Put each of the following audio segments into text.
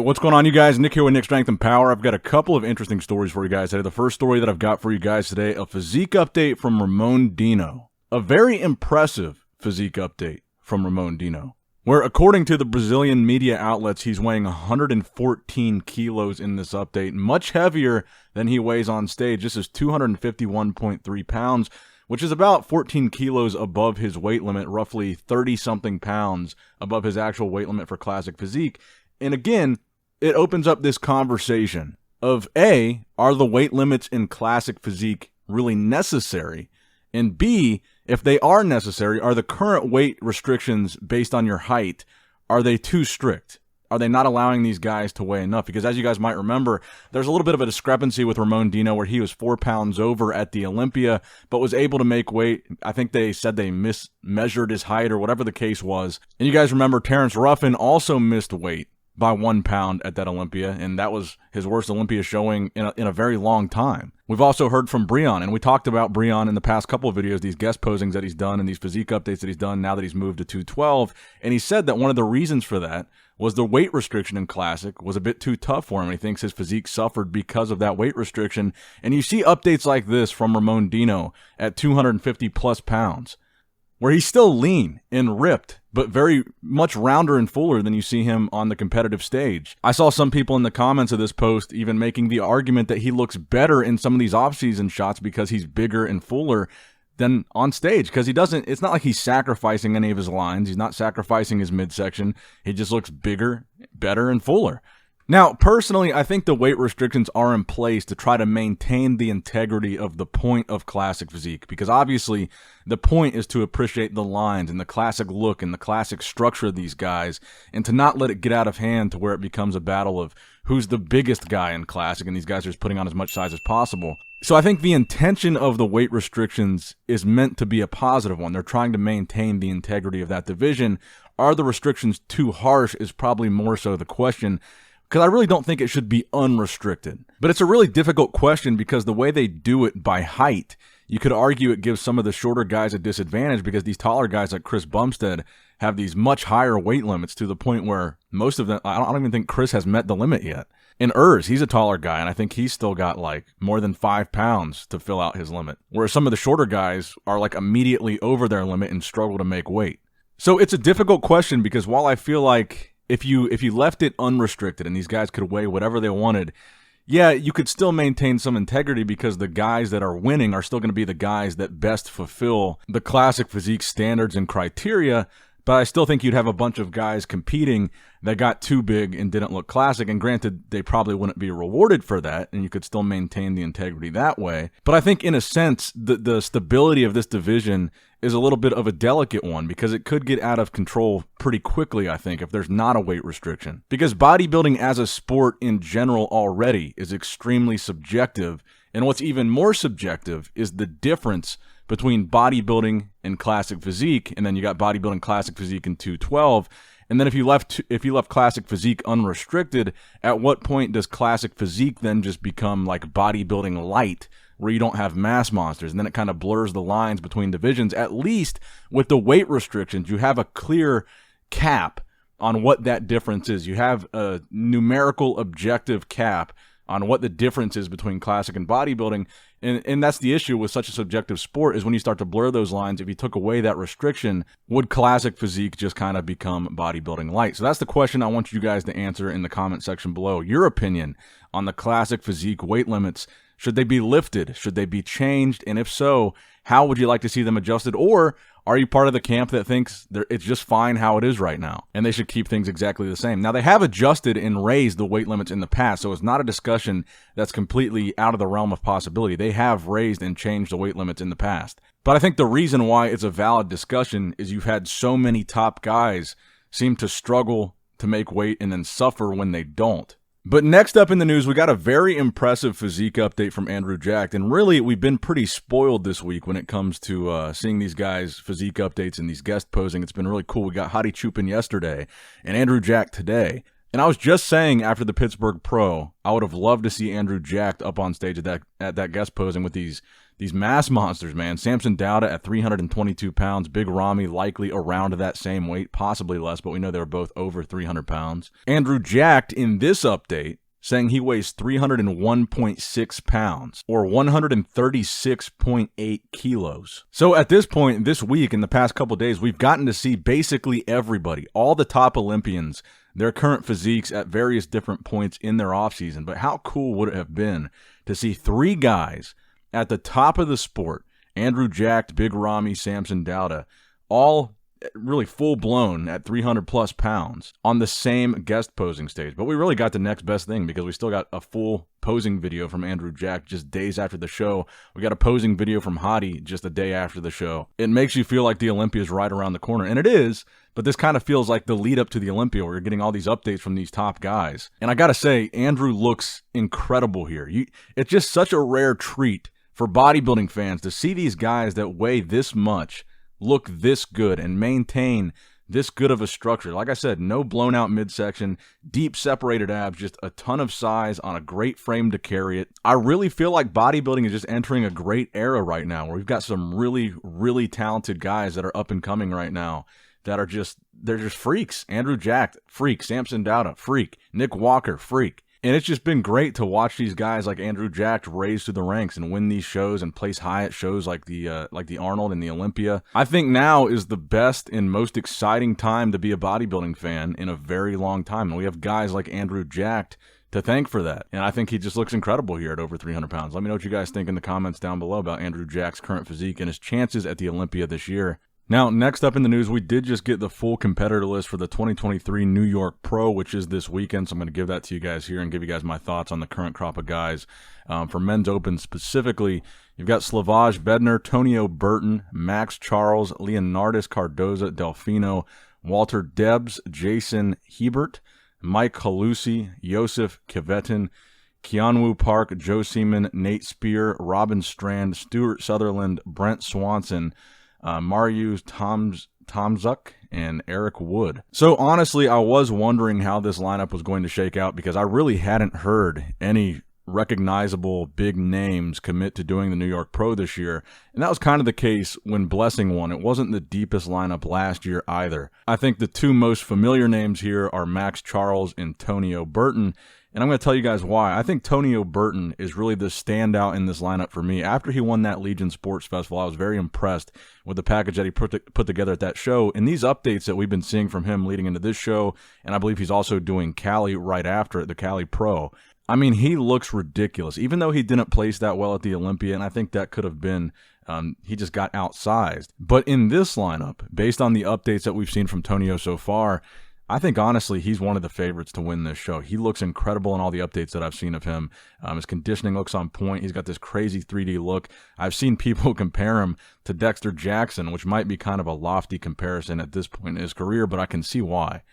What's going on, you guys? Nick here with Nick Strength and Power. I've got a couple of interesting stories for you guys today. The first story that I've got for you guys today, a physique update from Ramon Dino. A very impressive physique update from Ramon Dino, where according to the Brazilian media outlets, he's weighing 114 kilos in this update, much heavier than he weighs on stage. This is 251.3 pounds, which is about 14 kilos above his weight limit, roughly 30-something pounds above his actual weight limit for classic physique. And again, it opens up this conversation of A, are the weight limits in classic physique really necessary? And B, if they are necessary, are the current weight restrictions based on your height, are they too strict? Are they not allowing these guys to weigh enough? Because as you guys might remember, there's a little bit of a discrepancy with Ramon Dino where he was 4 pounds over at the Olympia, but was able to make weight. I think they said they mismeasured his height or whatever the case was. And you guys remember Terrence Ruffin also missed weight by 1 pound at that Olympia, and that was his worst Olympia showing in a very long time. We've also heard from Breon, and we talked about Breon in the past couple of videos, these guest posings that he's done and these physique updates that he's done now that he's moved to 212, and he said that one of the reasons for that was the weight restriction in Classic was a bit too tough for him. He thinks his physique suffered because of that weight restriction, and you see updates like this from Ramon Dino at 250 plus pounds, where he's still lean and ripped, but very much rounder and fuller than you see him on the competitive stage. I saw some people in the comments of this post even making the argument that he looks better in some of these off-season shots because he's bigger and fuller than on stage, because it's not like he's sacrificing any of his lines. He's not sacrificing his midsection. He just looks bigger, better, and fuller. Now, personally, I think the weight restrictions are in place to try to maintain the integrity of the point of classic physique, because obviously the point is to appreciate the lines and the classic look and the classic structure of these guys, and to not let it get out of hand to where it becomes a battle of who's the biggest guy in classic, and these guys are just putting on as much size as possible. So I think the intention of the weight restrictions is meant to be a positive one. They're trying to maintain the integrity of that division. Are the restrictions too harsh is probably more so the question, because I really don't think it should be unrestricted. But it's a really difficult question because the way they do it by height, you could argue it gives some of the shorter guys a disadvantage because these taller guys like Chris Bumstead have these much higher weight limits to the point where most of them, I don't even think Chris has met the limit yet. And he's a taller guy, and I think he's still got like more than 5 pounds to fill out his limit. Whereas some of the shorter guys are like immediately over their limit and struggle to make weight. So it's a difficult question because while I feel like if you left it unrestricted and these guys could weigh whatever they wanted, yeah, you could still maintain some integrity because the guys that are winning are still going to be the guys that best fulfill the classic physique standards and criteria. But I still think you'd have a bunch of guys competing that got too big and didn't look classic. And granted, they probably wouldn't be rewarded for that, and you could still maintain the integrity that way. But I think in a sense, the stability of this division is a little bit of a delicate one because it could get out of control pretty quickly, I think, if there's not a weight restriction. Because bodybuilding as a sport in general already is extremely subjective. And what's even more subjective is the difference between bodybuilding and classic physique, and then you got bodybuilding classic physique in 212. And then if you left classic physique unrestricted, at what point does classic physique then just become like bodybuilding light, where you don't have mass monsters? And then it kind of blurs the lines between divisions. At least with the weight restrictions, you have a clear cap on what that difference is. You have a numerical objective cap on what the difference is between classic and bodybuilding. And that's the issue with such a subjective sport, is when you start to blur those lines, if you took away that restriction, would classic physique just kind of become bodybuilding light? So that's the question I want you guys to answer in the comment section below. Your opinion on the classic physique weight limits. Should they be lifted? Should they be changed? And if so, how would you like to see them adjusted? Or are you part of the camp that thinks it's just fine how it is right now and they should keep things exactly the same? Now, they have adjusted and raised the weight limits in the past, so it's not a discussion that's completely out of the realm of possibility. They have raised and changed the weight limits in the past. But I think the reason why it's a valid discussion is you've had so many top guys seem to struggle to make weight and then suffer when they don't. But next up in the news, we got a very impressive physique update from Andrew Jacked. And really, we've been pretty spoiled this week when it comes to seeing these guys' physique updates and these guest posing. It's been really cool. We got Hadi Chupin yesterday and Andrew Jacked today. And I was just saying after the Pittsburgh Pro, I would have loved to see Andrew Jacked up on stage at that guest posing with these these mass monsters, man. Samson Dauda at 322 pounds. Big Ramy likely around that same weight, possibly less, but we know they were both over 300 pounds. Andrew Jacked in this update saying he weighs 301.6 pounds or 136.8 kilos. So at this point, this week, in the past couple of days, we've gotten to see basically everybody, all the top Olympians, their current physiques at various different points in their offseason. But how cool would it have been to see three guys at the top of the sport, Andrew Jacked, Big Ramy, Samson Dauda, all really full-blown at 300-plus pounds on the same guest posing stage. But we really got the next best thing because we still got a full posing video from Andrew Jacked just days after the show. We got a posing video from Hottie just a day after the show. It makes you feel like the Olympia is right around the corner, and it is, but this kind of feels like the lead up to the Olympia where you're getting all these updates from these top guys. And I got to say, Andrew looks incredible here. It's just such a rare treat for bodybuilding fans to see these guys that weigh this much look this good and maintain this good of a structure. Like I said, no blown out midsection, deep separated abs, just a ton of size on a great frame to carry it. I really feel like bodybuilding is just entering a great era right now where we've got some really, really talented guys that are up and coming right now that are they're just freaks. Andrew Jacked, freak. Samson Dauda, freak. Nick Walker, freak. And it's just been great to watch these guys like Andrew Jacked raise through the ranks and win these shows and place high at shows like the Arnold and the Olympia. I think now is the best and most exciting time to be a bodybuilding fan in a very long time. And we have guys like Andrew Jacked to thank for that. And I think he just looks incredible here at over 300 pounds. Let me know what you guys think in the comments down below about Andrew Jacked's current physique and his chances at the Olympia this year. Now, next up in the news, we did just get the full competitor list for the 2023 New York Pro, which is this weekend. So I'm going to give that to you guys here and give you guys my thoughts on the current crop of guys. For men's open specifically, you've got Slavoj Bednar, Tonio Burton, Max Charles, Leonardis Cardoza, Delfino, Walter Debs, Jason Hebert, Mike Halusi, Josef Kvetin, Keonwoo Park, Joe Seaman, Nate Spear, Robin Strand, Stuart Sutherland, Brent Swanson, Marius Tomzuk, and Eric Wood. So honestly, I was wondering how this lineup was going to shake out because I really hadn't heard any recognizable big names commit to doing the New York Pro this year. And that was kind of the case when Blessing won. It wasn't the deepest lineup last year either. I think the two most familiar names here are Max Charles and Tonio Burton. And I'm going to tell you guys why. I think Tonio Burton is really the standout in this lineup for me. After he won that Legion Sports Festival, I was very impressed with the package that he put together at that show. And these updates that we've been seeing from him leading into this show, and I believe he's also doing Cali right after it, the Cali Pro. I mean, he looks ridiculous, even though he didn't place that well at the Olympia, and I think that could have been he just got outsized. But in this lineup, based on the updates that we've seen from Tonio so far, I think, honestly, he's one of the favorites to win this show. He looks incredible in all the updates that I've seen of him. His conditioning looks on point. He's got this crazy 3D look. I've seen people compare him to Dexter Jackson, which might be kind of a lofty comparison at this point in his career, but I can see why.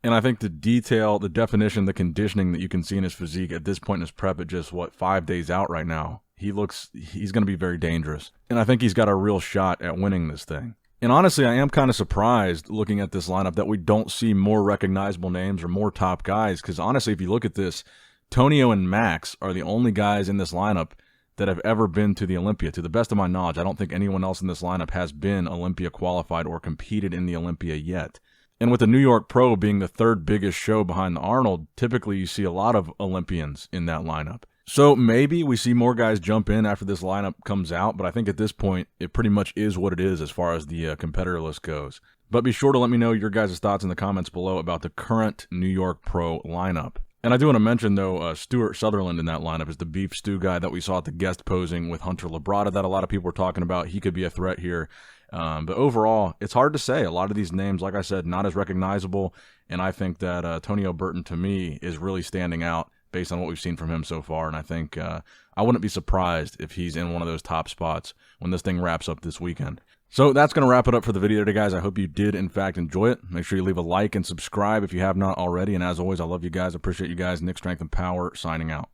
And I think the detail, the definition, the conditioning that you can see in his physique at this point in his prep at just, 5 days out right now, he's going to be very dangerous. And I think he's got a real shot at winning this thing. And honestly, I am kind of surprised looking at this lineup that we don't see more recognizable names or more top guys. Because honestly, if you look at this, Tonio and Max are the only guys in this lineup that have ever been to the Olympia. To the best of my knowledge, I don't think anyone else in this lineup has been Olympia qualified or competed in the Olympia yet. And with the New York Pro being the third biggest show behind the Arnold, typically you see a lot of Olympians in that lineup. So maybe we see more guys jump in after this lineup comes out, but I think at this point, it pretty much is what it is as far as the competitor list goes. But be sure to let me know your guys' thoughts in the comments below about the current New York Pro lineup. And I do want to mention, though, Stuart Sutherland in that lineup is the beef stew guy that we saw at the guest posing with Hunter Labrada that a lot of people were talking about. He could be a threat here. But overall, it's hard to say. A lot of these names, like I said, not as recognizable. And I think that Tonio Burton, to me, is really standing out based on what we've seen from him so far. And I think I wouldn't be surprised if he's in one of those top spots when this thing wraps up this weekend. So that's going to wrap it up for the video today, guys. I hope you did, in fact, enjoy it. Make sure you leave a like and subscribe if you have not already. And as always, I love you guys. Appreciate you guys. Nick Strength and Power signing out.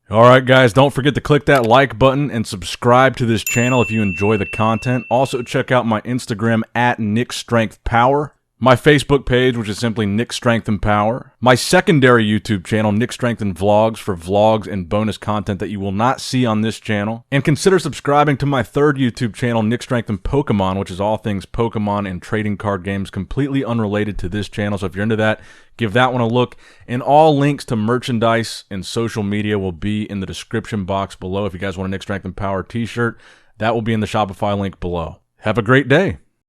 All right, guys, don't forget to click that like button and subscribe to this channel if you enjoy the content. Also, check out my Instagram at NickStrengthPower. my Facebook page, which is simply Nick Strength and Power, my secondary YouTube channel, Nick Strength and Vlogs, for vlogs and bonus content that you will not see on this channel, and consider subscribing to my third YouTube channel, Nick Strength and Pokemon, which is all things Pokemon and trading card games, completely unrelated to this channel. So if you're into that, give that one a look. And all links to merchandise and social media will be in the description box below. If you guys want a Nick Strength and Power t-shirt, that will be in the Shopify link below. Have a great day.